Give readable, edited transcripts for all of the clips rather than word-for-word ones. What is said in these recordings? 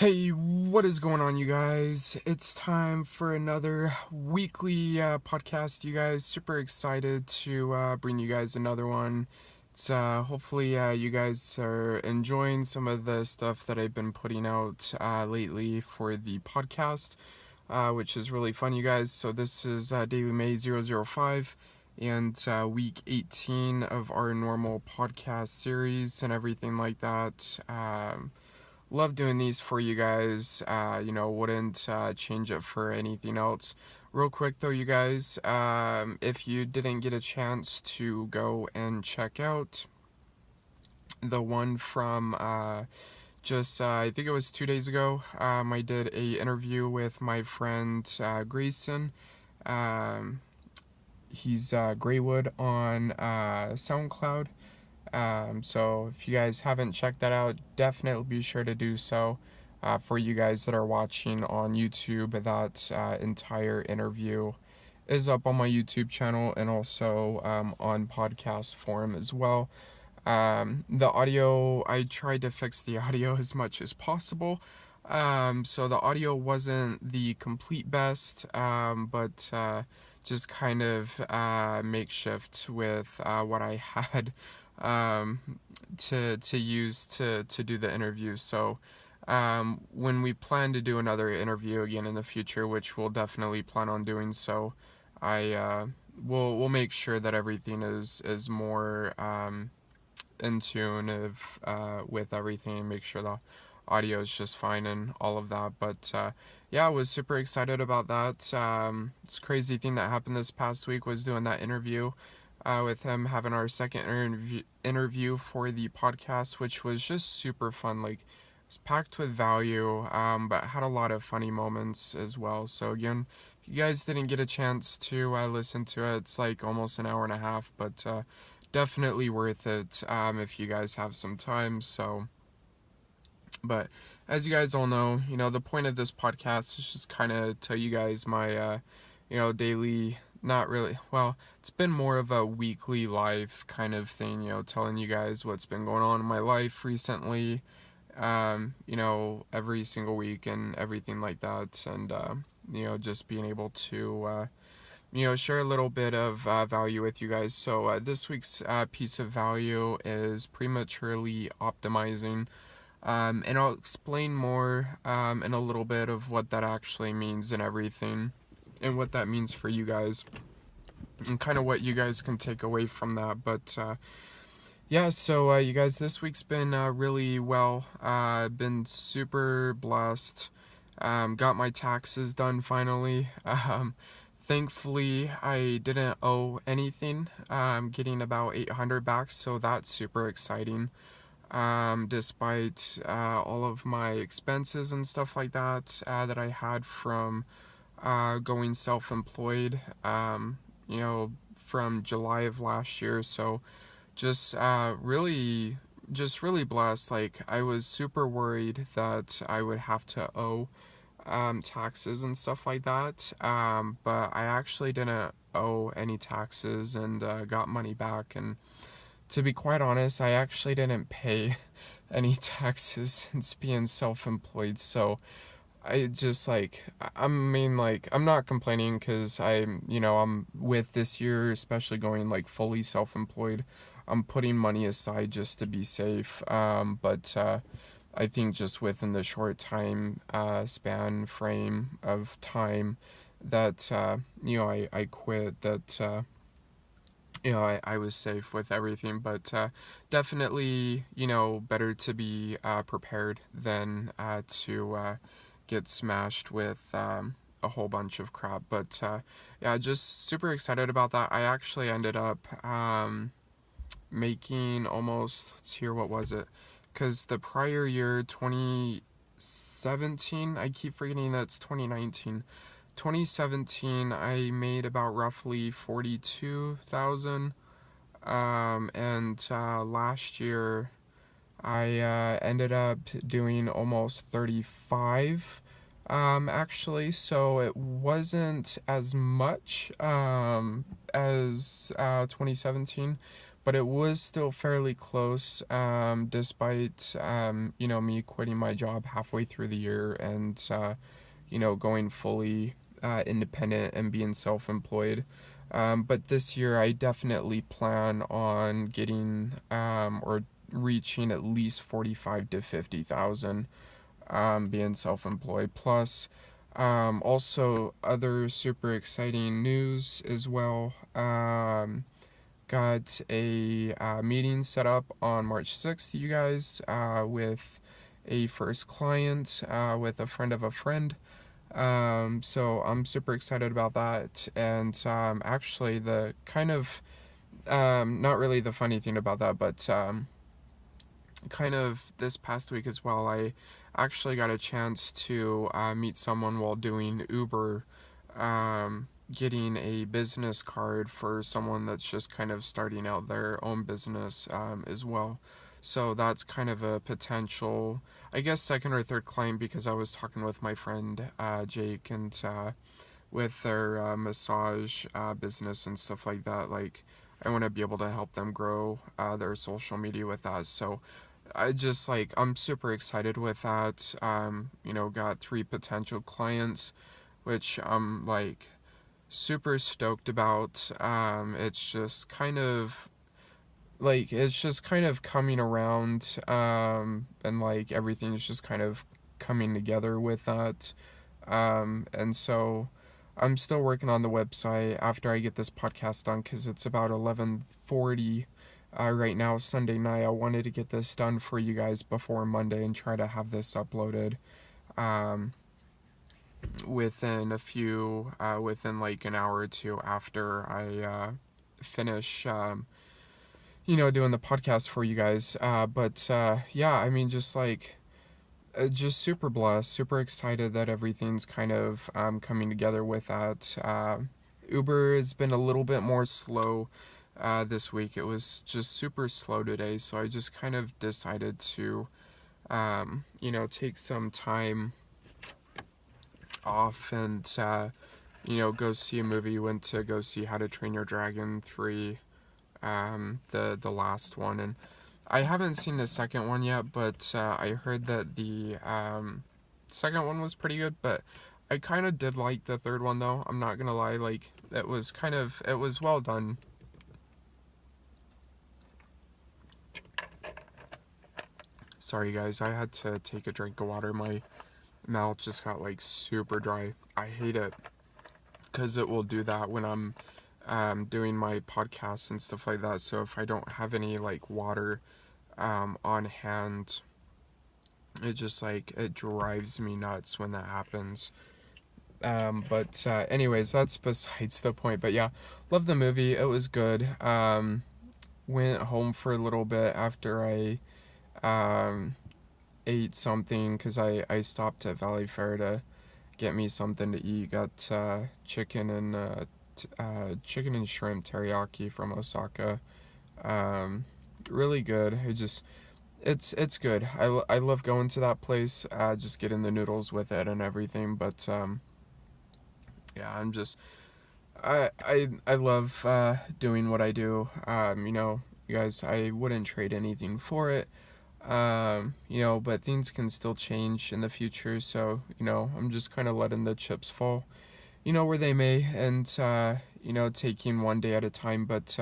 Hey, what is going on, you guys? It's time for another weekly podcast, you guys. Super excited to bring you guys another one. It's hopefully you guys are enjoying some of the stuff that I've been putting out lately for the podcast, which is really fun, you guys. So this is Daily May 005 and week 18 of our normal podcast series and everything like that. Love doing these for you guys. Wouldn't change it for anything else. Real quick though, you guys, if you didn't get a chance to go and check out the one from I think it was 2 days ago, I did a interview with my friend Grayson. Um, he's Graywood on SoundCloud. So if you guys haven't checked that out, definitely be sure to do so. For you guys that are watching on YouTube, that entire interview is up on my YouTube channel and also on podcast form as well. The audio, I tried to fix the audio as much as possible. So the audio wasn't the complete best, but just kind of makeshift with what I had um, to use to do the interview. So when we plan to do another interview again in the future, which we'll definitely plan on doing so, I we'll make sure that everything is more in tune with everything and make sure the audio is just fine and all of that. But yeah, I was super excited about that. It's a crazy thing that happened this past week was doing that interview with him, having our second interview for the podcast, which was just super fun. Like, it's packed with value, but had a lot of funny moments as well. So again, if you guys didn't get a chance to listen to it, it's like almost an hour and a half, but definitely worth it if you guys have some time. So, but as you guys all know, the point of this podcast is just kind of tell you guys my daily, not really, well, it's been more of a weekly life kind of thing, telling you guys what's been going on in my life recently, every single week and everything like that. And just being able to share a little bit of value with you guys. So this week's piece of value is prematurely optimizing. And I'll explain more in a little bit of what that actually means and everything, and what that means for you guys, and kind of what you guys can take away from that. But yeah, so you guys, this week's been really well. Been super blessed. Got my taxes done finally. Thankfully, I didn't owe anything. Getting about 800 back, so that's super exciting. Despite all of my expenses and stuff like that that I had from going self-employed, from July of last year. So just really blessed. Like, I was super worried that I would have to owe taxes and stuff like that. But I actually didn't owe any taxes and got money back. And to be quite honest, I actually didn't pay any taxes since being self-employed. So I just I'm not complaining because I'm with this year, especially going like fully self-employed. I'm putting money aside just to be safe. But I think just within the short time span frame of time that I quit, that I was safe with everything. But definitely, better to be prepared than to get smashed with a whole bunch of crap. But yeah, just super excited about that. I actually ended up making almost, let's hear, what was it? Because the prior year, 2017, I keep forgetting that's 2019. 2017, I made about roughly 42,000. And last year, I ended up doing almost 35, actually. So it wasn't as much as 2017, but it was still fairly close, despite, me quitting my job halfway through the year and, going fully independent and being self employed. But this year, I definitely plan on getting or reaching at least 45 to 50,000 being self employed. Plus, also, other super exciting news as well. Got a meeting set up on March 6th, you guys, with a first client, with a friend of a friend. So I'm super excited about that. And actually, the kind of, not really the funny thing about that, but kind of this past week as well, I actually got a chance to meet someone while doing Uber, getting a business card for someone that's just kind of starting out their own business as well. So that's kind of a potential, I guess, second or third client because I was talking with my friend Jake and with their massage business and stuff like that. Like, I want to be able to help them grow their social media with that. So I'm super excited with that. Got three potential clients, which I'm like super stoked about. It's just kind of coming around, and like everything's just kind of coming together with that. And so I'm still working on the website after I get this podcast done because it's about 11:40 right now, Sunday night. I wanted to get this done for you guys before Monday and try to have this uploaded um, within like an hour or two after I finish, doing the podcast for you guys. But yeah, I mean, just super blessed, super excited that everything's kind of coming together with that. Uber has been a little bit more slow this week. It was just super slow today, so I just kind of decided to, take some time off and, go see a movie. Went to go see How to Train Your Dragon 3, the last one, and I haven't seen the second one yet, but I heard that the second one was pretty good, but I kind of did like the third one though. I'm not gonna lie, like it was well done. Sorry guys, I had to take a drink of water. My mouth just got like super dry. I hate it because it will do that when I'm doing my podcasts and stuff like that. So if I don't have any like water on hand, it just like it drives me nuts when that happens. But anyways, that's besides the point. But yeah, love the movie. It was good. Went home for a little bit after I um, ate something because I stopped at Valley Fair to get me something to eat. Got chicken and shrimp teriyaki from Osaka. Really good. It's good. I love going to that place. Just getting the noodles with it and everything. But yeah, I love doing what I do. You guys, I wouldn't trade anything for it. But things can still change in the future. So I'm just kind of letting the chips fall, where they may, and taking one day at a time. But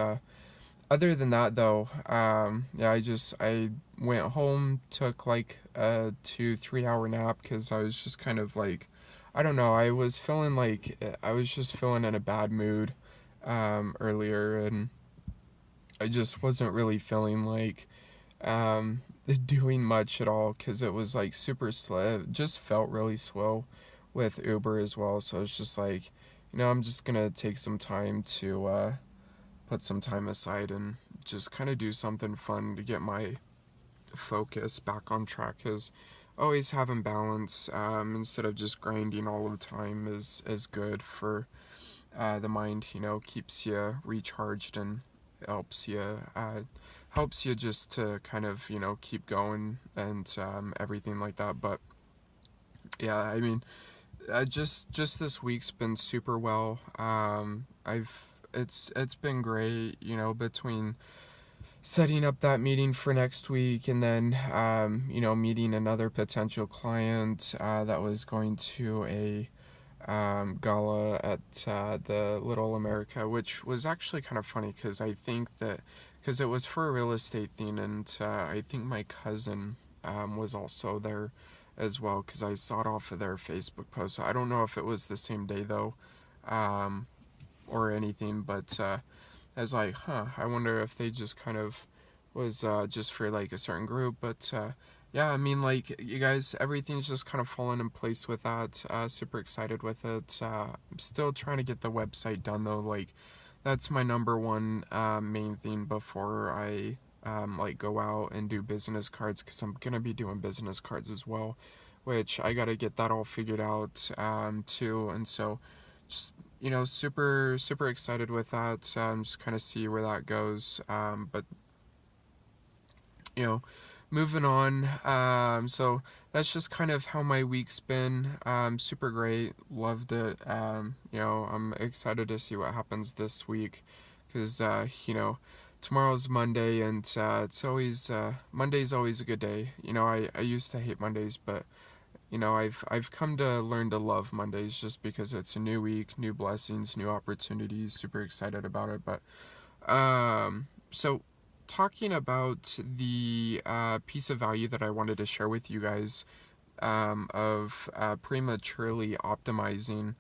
other than that, though, yeah, I went home, took like a 2-3 hour nap because I was just kind of like, I don't know, I was just feeling in a bad mood earlier, and I just wasn't really feeling like um, doing much at all because it was like super slow. It just felt really slow with Uber as well. So it's just like, I'm just gonna take some time to put some time aside and just kind of do something fun to get my focus back on track. Because always having balance instead of just grinding all the time is good for the mind. Keeps you recharged and helps you helps you just to kind of keep going and everything like that. But yeah, I mean, just this week's been super well. I've it's been great, between setting up that meeting for next week, and then meeting another potential client that was going to a gala at the Little America, which was actually kind of funny because I think that because it was for a real estate thing, and I think my cousin was also there as well because I saw it off of their Facebook post. So I don't know if it was the same day though, um, or anything, but I was like, I wonder if they just kind of was just for like a certain group, but yeah, I mean, like, you guys, everything's just kind of fallen in place with that. Super excited with it. I'm still trying to get the website done though. Like, that's my number one main thing before I like go out and do business cards, because I'm gonna be doing business cards as well, which I gotta get that all figured out too. And so, just super excited with that. Just kind of see where that goes. But you know, moving on. So that's just kind of how my week's been. Super great. Loved it. I'm excited to see what happens this week, because tomorrow's Monday, and it's always Monday's always a good day. I used to hate Mondays, but I've come to learn to love Mondays just because it's a new week, new blessings, new opportunities. Super excited about it. But so talking about the piece of value that I wanted to share with you guys, of prematurely optimizing,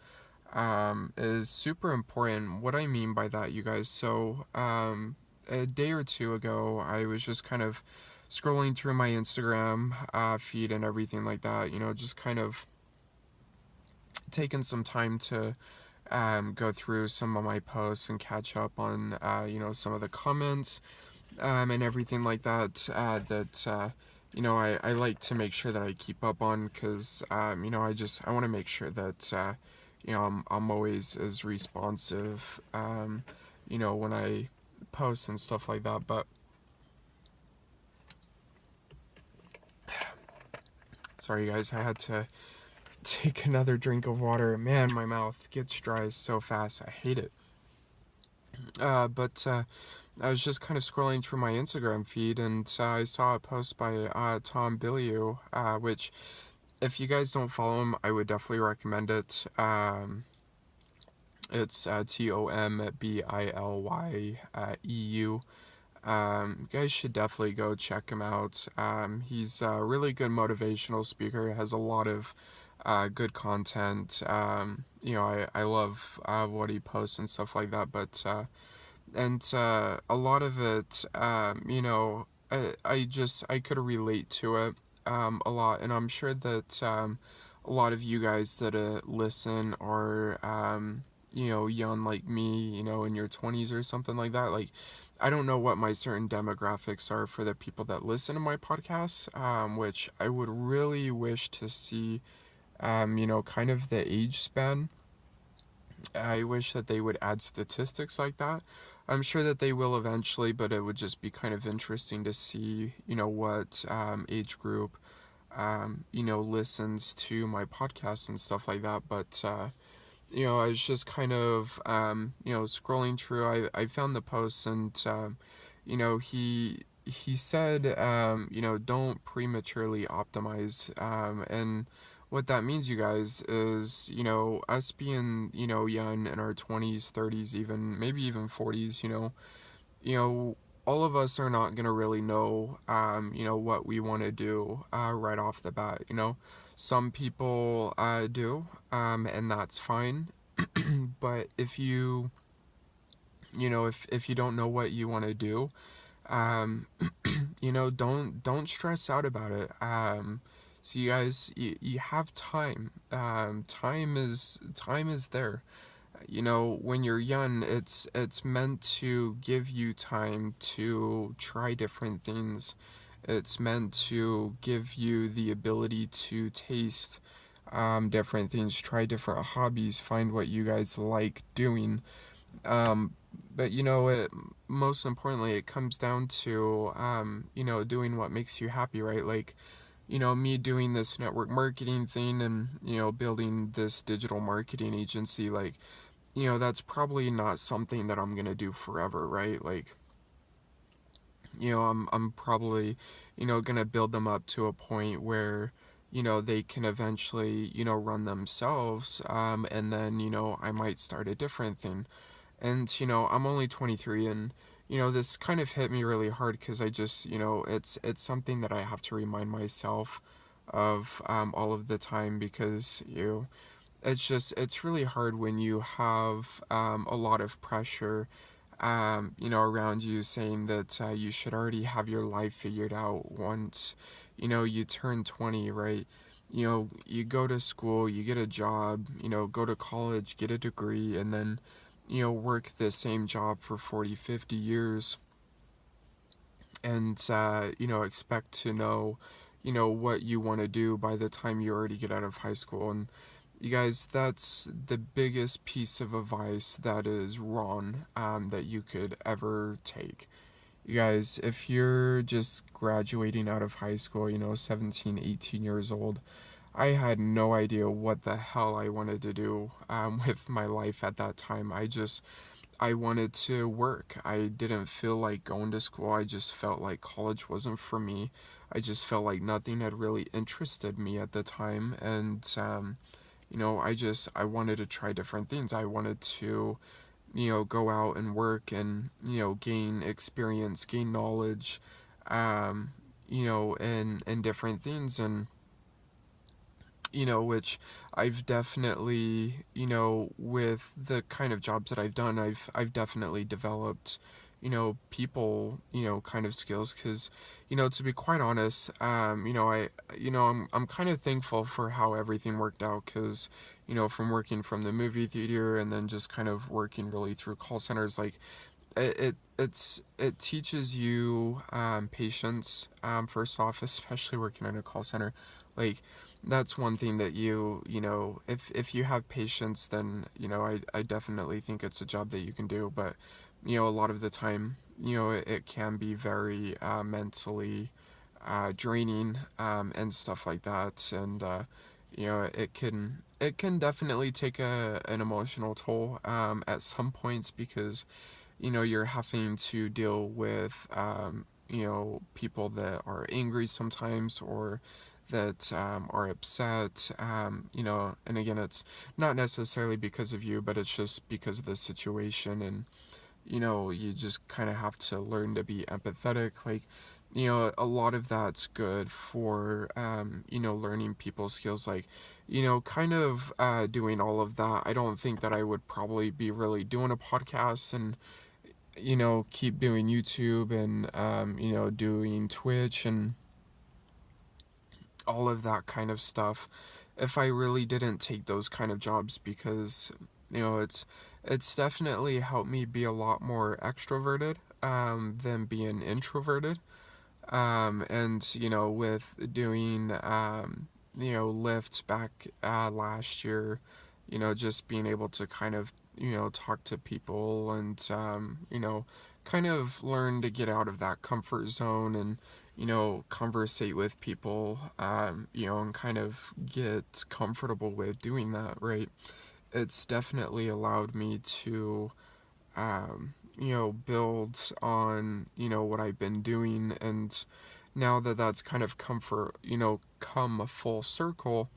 is super important. What I mean by that, you guys, so a day or two ago, I was just kind of scrolling through my Instagram feed and everything like that, just kind of taking some time to go through some of my posts and catch up on, some of the comments and everything like that, I like to make sure that I keep up on, because I want to make sure that I'm always as responsive when I post and stuff like that. But sorry guys, I had to take another drink of water. Man, my mouth gets dry so fast. I hate it. But I was just kind of scrolling through my Instagram feed, and I saw a post by Tom Bilyeu, which, if you guys don't follow him, I would definitely recommend it. It's TomBilyeu. You guys should definitely go check him out. He's a really good motivational speaker, has a lot of good content. I love what he posts and stuff like that, but a lot of it, I could relate to it a lot, and I'm sure that a lot of you guys that listen are young like me, in your 20s or something like that. Like, I don't know what my certain demographics are for the people that listen to my podcasts, which I would really wish to see, kind of the age span. I wish that they would add statistics like that. I'm sure that they will eventually, but it would just be kind of interesting to see, what age group, listens to my podcast and stuff like that. But, I was just kind of, scrolling through. I found the posts, and, he said, don't prematurely optimize. And what that means, you guys, is, us being, young in our 20s, 30s, even, maybe even 40s, you know, all of us are not going to really know, what we want to do right off the bat, Some people do, and that's fine. But if you don't know what you want to do, um, don't stress out about it. So you guys, you have time. Time is there. When you're young, it's meant to give you time to try different things. It's meant to give you the ability to taste different things, try different hobbies, find what you guys like doing. Um, but most importantly, it comes down to doing what makes you happy, right? Like, me doing this network marketing thing, and building this digital marketing agency, like, that's probably not something that I'm gonna do forever, right? Like, I'm probably, gonna build them up to a point where, they can eventually, run themselves. And then, I might start a different thing. And, I'm only 23, and, this kind of hit me really hard because I just, it's something that I have to remind myself of, all of the time, because, it's really hard when you have, a lot of pressure, around you, saying that, you should already have your life figured out once, you turn 20, right? You go to school, you get a job, go to college, get a degree, and then, work the same job for 40, 50 years, and, expect to know, what you want to do by the time you already get out of high school. And you guys, that's the biggest piece of advice that is wrong, that you could ever take. You guys, if you're just graduating out of high school, 17, 18 years old, I had no idea what the hell I wanted to do, with my life at that time. I wanted to work. I didn't feel like going to school. I just felt like college wasn't for me. I just felt like nothing had really interested me at the time. And, I wanted to try different things. I wanted to, go out and work and, gain experience, gain knowledge, and different things. And, which I've definitely, with the kind of jobs that I've done, I've definitely developed, people, kind of skills. Because, to be quite honest, I'm kind of thankful for how everything worked out. Because, from working from the movie theater and then just kind of working really through call centers, like, it teaches you, patience, first off, especially working in a call center. Like, that's one thing that if you have patience, then, I definitely think it's a job that you can do. But, a lot of the time, it can be very, mentally, draining, and stuff like that. And, it can definitely take an emotional toll, at some points, because, you're having to deal with, people that are angry sometimes, or that, are upset, and again, it's not necessarily because of you, but it's just because of the situation. And, you just kind of have to learn to be empathetic. Like, a lot of that's good for, learning people skills. Like, kind of, doing all of that. I don't think that I would probably be really doing a podcast, and, keep doing YouTube, and, doing Twitch and all of that kind of stuff if I really didn't take those kind of jobs. Because, it's definitely helped me be a lot more extroverted, than being introverted. And, with doing, Lyft back, last year, just being able to kind of, talk to people, and, kind of learn to get out of that comfort zone, and, conversate with people, and kind of get comfortable with doing that, right? It's definitely allowed me to, build on, what I've been doing. And now that that's kind of come a full circle,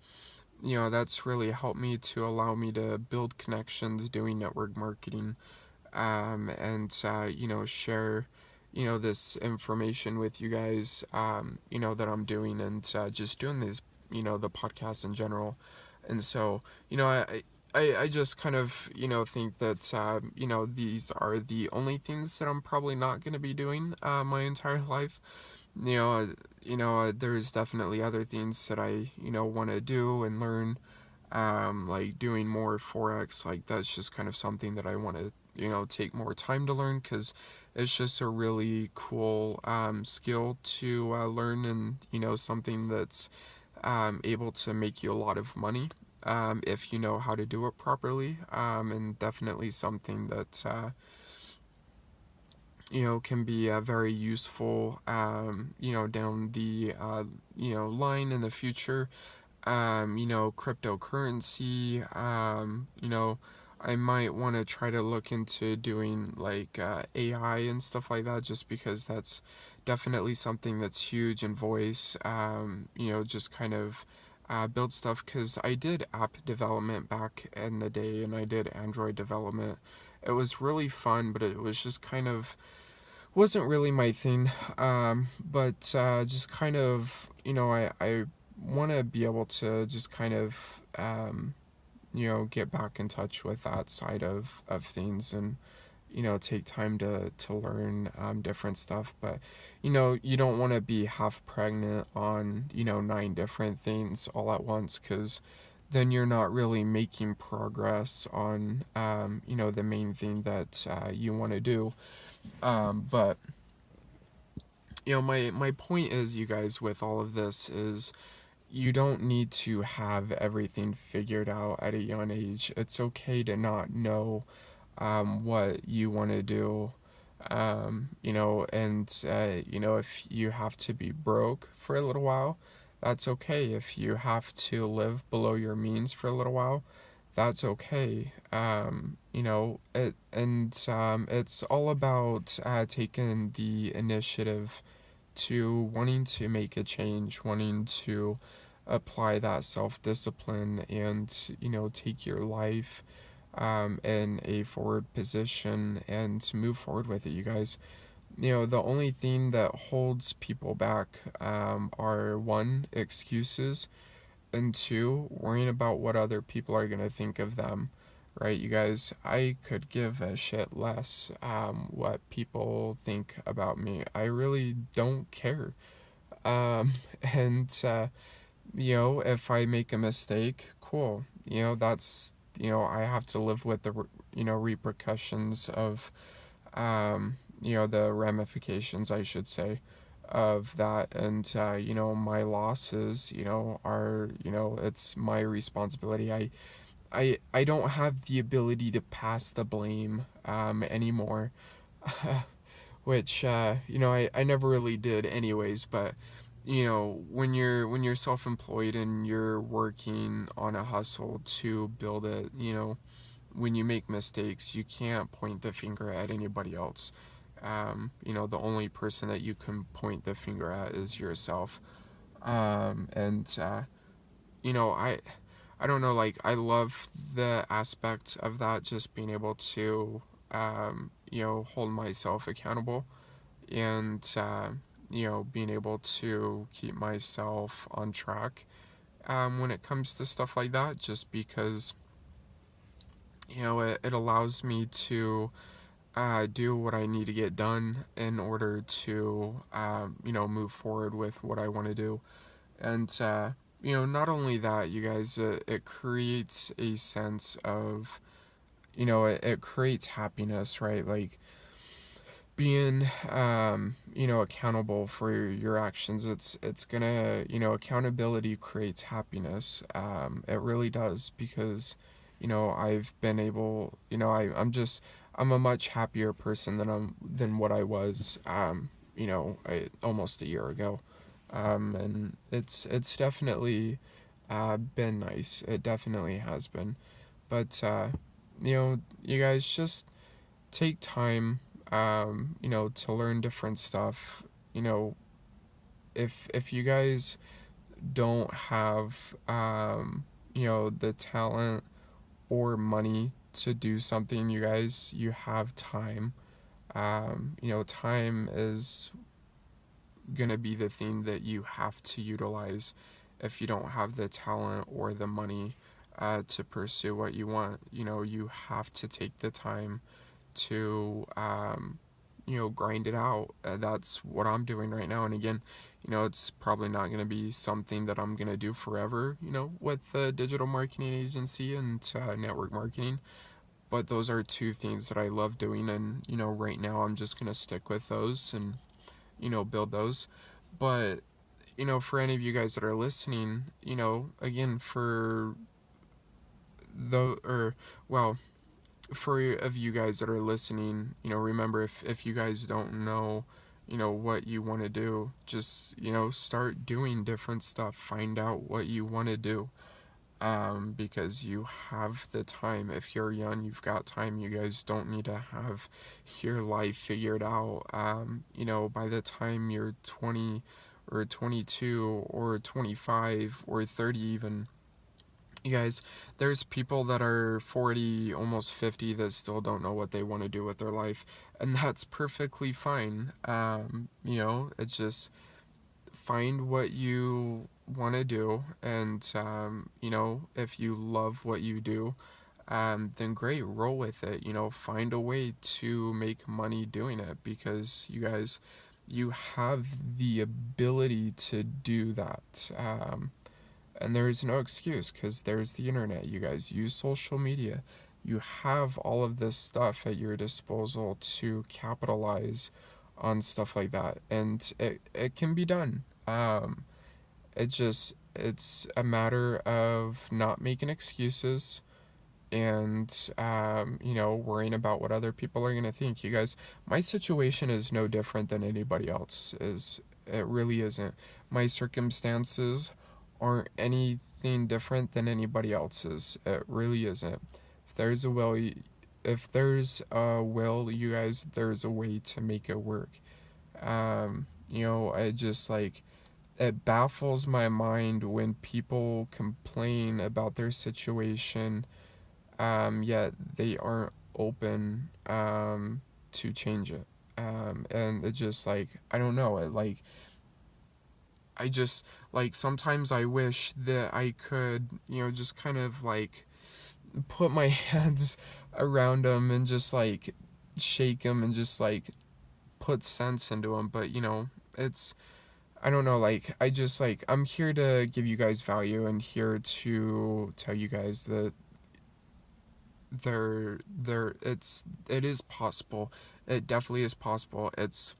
that's really helped me to allow me to build connections doing network marketing, and, share, this information with you guys, that I'm doing, and, just doing these, the podcast in general. And so, I just kind of, think that, these are the only things that I'm probably not going to be doing, my entire life. You know, uh, there's definitely other things that I, want to do and learn, like doing more Forex. Like, that's just kind of something that I want to, take more time to learn, because it's just a really cool, skill to, learn, and, something that's, able to make you a lot of money, if you know how to do it properly, and definitely something that, can be, very useful, down the, line in the future. Cryptocurrency. I might want to try to look into doing like AI and stuff like that, just because that's definitely something that's huge in voice. Just kind of build stuff, because I did app development back in the day, and I did Android development. It was really fun, but it was just kind of wasn't really my thing. But just kind of, I want to be able to just kind of get back in touch with that side of things, and take time to learn different stuff. But you don't want to be half pregnant on 9 different things all at once, because then you're not really making progress on the main thing that you want to do. But my point is, you guys, with all of this is, you don't need to have everything figured out at a young age. It's okay to not know what you want to do. If you have to be broke for a little while, that's okay. If you have to live below your means for a little while, that's okay. It's all about taking the initiative to wanting to make a change, wanting to apply that self discipline, and take your life in a forward position and move forward with it, you guys. The only thing that holds people back are, one, excuses, and two, worrying about what other people are going to think of them. Right, you guys, I could give a shit less what people think about me. I really don't care. Um, and if I make a mistake, cool. I have to live with the repercussions of the ramifications, I should say, of that. And my losses, are, it's my responsibility. I don't have the ability to pass the blame anymore. Which I never really did anyways. But when you're self-employed and you're working on a hustle to build it, when you make mistakes, you can't point the finger at anybody else. The only person that you can point the finger at is yourself. And I don't know, like, I love the aspect of that, just being able to hold myself accountable, and being able to keep myself on track when it comes to stuff like that, just because it allows me to do what I need to get done in order to move forward with what I want to do. And not only that, you guys, it creates a sense of, it creates happiness, right? Like, being accountable for your actions, it's gonna, accountability creates happiness. It really does, because I've been able, I'm a much happier person than what I was almost a year ago. And it's definitely been nice. It definitely has been. But you guys, just take time, to learn different stuff. If you guys don't have, the talent or money to do something, you have time. Time is gonna be the thing that you have to utilize if you don't have the talent or the money to pursue what you want. You have to take the time to grind it out. That's what I'm doing right now. And again, it's probably not going to be something that I'm going to do forever, with the digital marketing agency and network marketing. But those are two things that I love doing. And, right now I'm just going to stick with those and, build those. But, for any of you guys that are listening, again, the, or, well, for of you guys that are listening, remember, if you guys don't know, what you want to do, just, start doing different stuff. Find out what you want to do. because you have the time. If you're young, you've got time. You guys don't need to have your life figured out. By the time you're 20 or 22 or 25 or 30 even, you guys, there's people that are 40, almost 50 that still don't know what they want to do with their life, and that's perfectly fine. It's just find what you want to do, and if you love what you do, then great, roll with it. Find a way to make money doing it, because you guys, you have the ability to do that. And there's no excuse, because there's the internet. You guys use social media. You have all of this stuff at your disposal to capitalize on stuff like that, and it can be done. It's a matter of not making excuses, and worrying about what other people are going to think. You guys, my situation is no different than anybody else is. It really isn't. My circumstances aren't anything different than anybody else's. It really isn't. If there's a will, you guys, there's a way to make it work. I just like, it baffles my mind when people complain about their situation, yet they aren't open to change it. And it just like, I don't know, it like, I just like, sometimes I wish that I could, just kind of like put my hands around them and just like shake them and just like put sense into them. But it's, I don't know, like, I just like, I'm here to give you guys value and here to tell you guys that it is possible. It definitely is possible. It's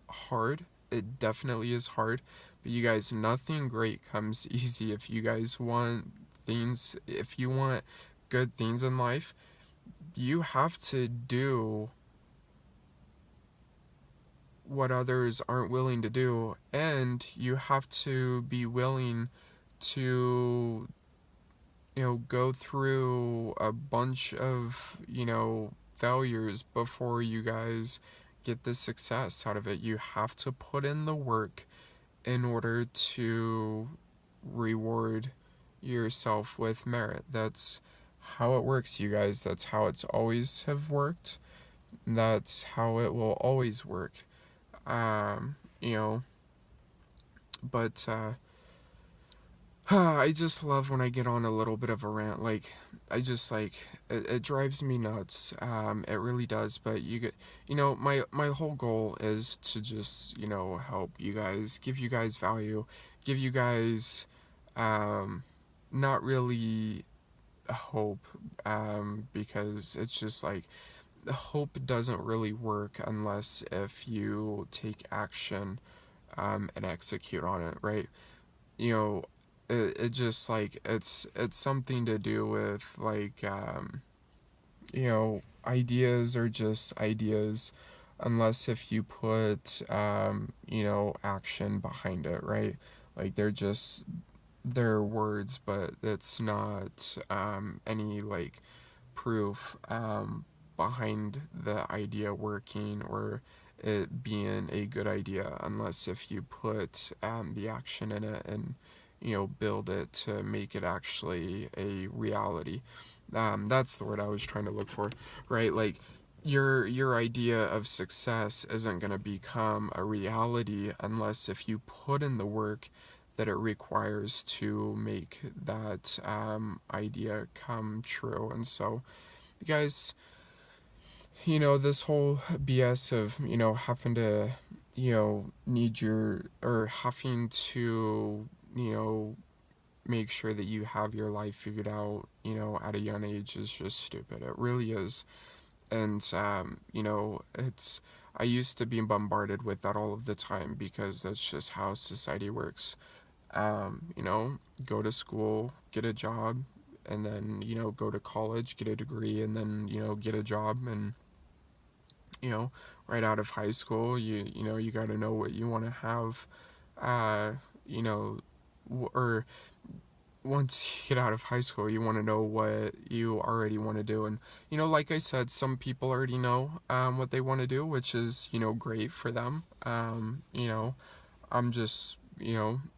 hard. It definitely is hard. But you guys, nothing great comes easy. If you want good things in life, you have to do what others aren't willing to do, and you have to be willing to go through a bunch of failures before you guys get the success out of it. You have to put in the work in order to reward yourself with merit. That's how it works, you guys. That's how it's always have worked. That's how it will always work. um you know but I just love when I get on a little bit of a rant. Like, I just like, it drives me nuts. It really does. But my whole goal is to just help you guys, give you guys value, give you guys not really hope, because it's just like, hope doesn't really work unless if you take action, and execute on it, right? you know it just like, it's something to do with like, ideas are just ideas unless if you put action behind it, right? Like, they're words, but it's not any like proof behind the idea working or it being a good idea, unless if you put the action in it and build it to make it actually a reality. That's the word I was trying to look for, right? Like, your idea of success isn't going to become a reality unless if you put in the work that it requires to make that idea come true. And so, you guys, this whole BS of, having to, need your, or having to, make sure that you have your life figured out, at a young age is just stupid. It really is. And, I used to be bombarded with that all of the time because that's just how society works. Go to school, get a job, and then, go to college, get a degree, and then, get a job. And, you know, right out of high school, you got to know what you want to have, uh, you know, or once you get out of high school, you want to know what you already want to do. And, like I said, some people already know what they want to do, which is, great for them. I'm just,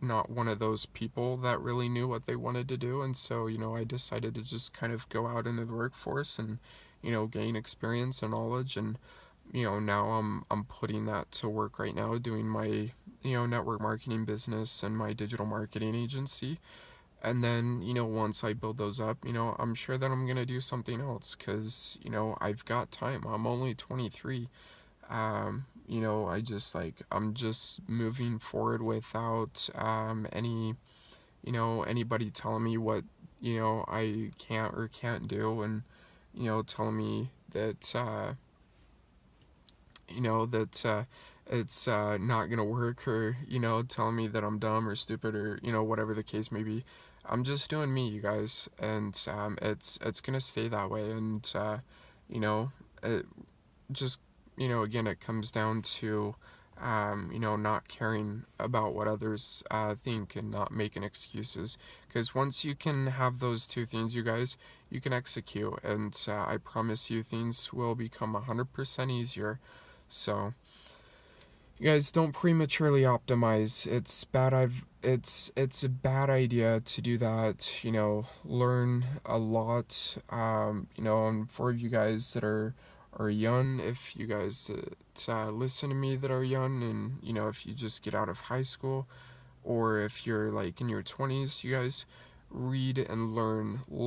not one of those people that really knew what they wanted to do. And so, I decided to just kind of go out into the workforce and, gain experience and knowledge. And, now I'm putting that to work right now, doing my, network marketing business and my digital marketing agency. And then, once I build those up, I'm sure that I'm going to do something else because, I've got time. I'm only 23. I'm just moving forward without any, anybody telling me what, I can't or can't do, and, telling me that, it's not gonna work, or telling me that I'm dumb or stupid, or whatever the case may be. I'm just doing me, you guys, and it's gonna stay that way. And you know it just again, it comes down to not caring about what others think and not making excuses, because once you can have those two things, you guys, you can execute, and I promise you things will become 100% easier. So you guys, don't prematurely optimize. It's a bad idea to do that. Learn a lot. And for you guys that are young, if you guys listen to me that are young, and if you just get out of high school, or if you're like in your 20s, you guys read and learn a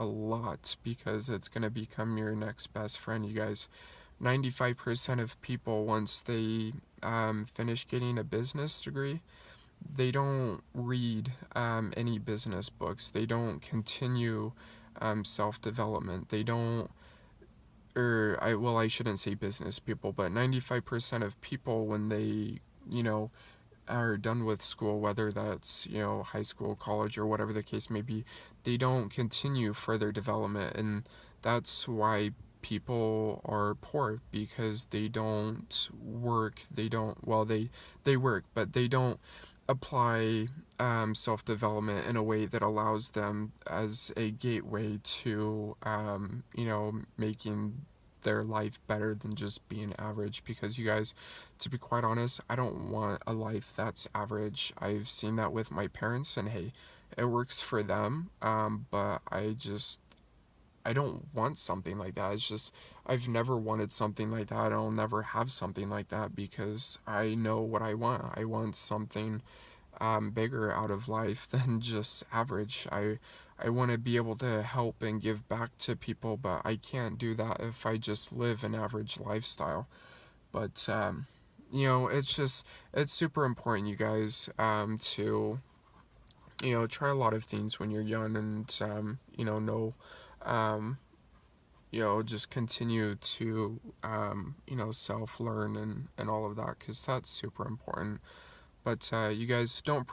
lot, because it's going to become your next best friend, you guys. 95% of people, once they finish getting a business degree, they don't read any business books. They don't continue self development. They don't, I shouldn't say business people, but 95% of people, when they, are done with school, whether that's, high school, college, or whatever the case may be, they don't continue further development. And that's why people are poor, because they don't work. They don't, well, they work, but they don't apply self development in a way that allows them as a gateway to, making their life better than just being average. Because you guys, to be quite honest, I don't want a life that's average. I've seen that with my parents, and hey, it works for them. But I don't want something like that. It's just, I've never wanted something like that. I'll never have something like that, because I know what I want. I want something bigger out of life than just average. I want to be able to help and give back to people, but I can't do that if I just live an average lifestyle. But it's super important, you guys, to try a lot of things when you're young, and know um, just continue to self learn and all of that, because that's super important. But you guys, don't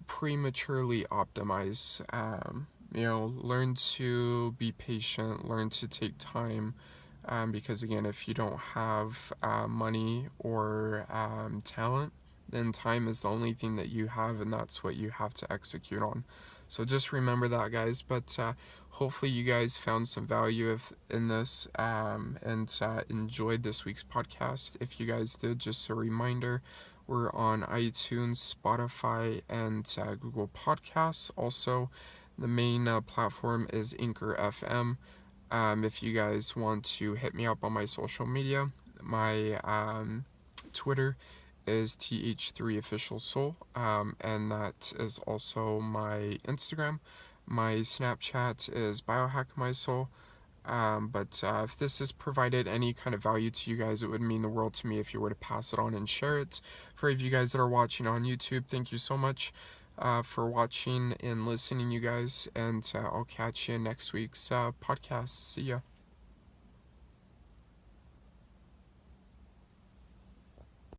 prematurely optimize. Learn to be patient. Learn to take time. Because again, if you don't have money or talent, then time is the only thing that you have, and that's what you have to execute on. So just remember that, guys. But hopefully, you guys found some value in this, and enjoyed this week's podcast. If you guys did, just a reminder, we're on iTunes, Spotify, and Google Podcasts. Also, the main platform is Anchor FM. If you guys want to hit me up on my social media, my Twitter is th3officialsoul, and that is also my Instagram. My Snapchat is biohackmysoul. But if this has provided any kind of value to you guys, it would mean the world to me if you were to pass it on and share it. For you guys that are watching on YouTube, thank you so much for watching and listening, you guys. And I'll catch you in next week's podcast. See ya.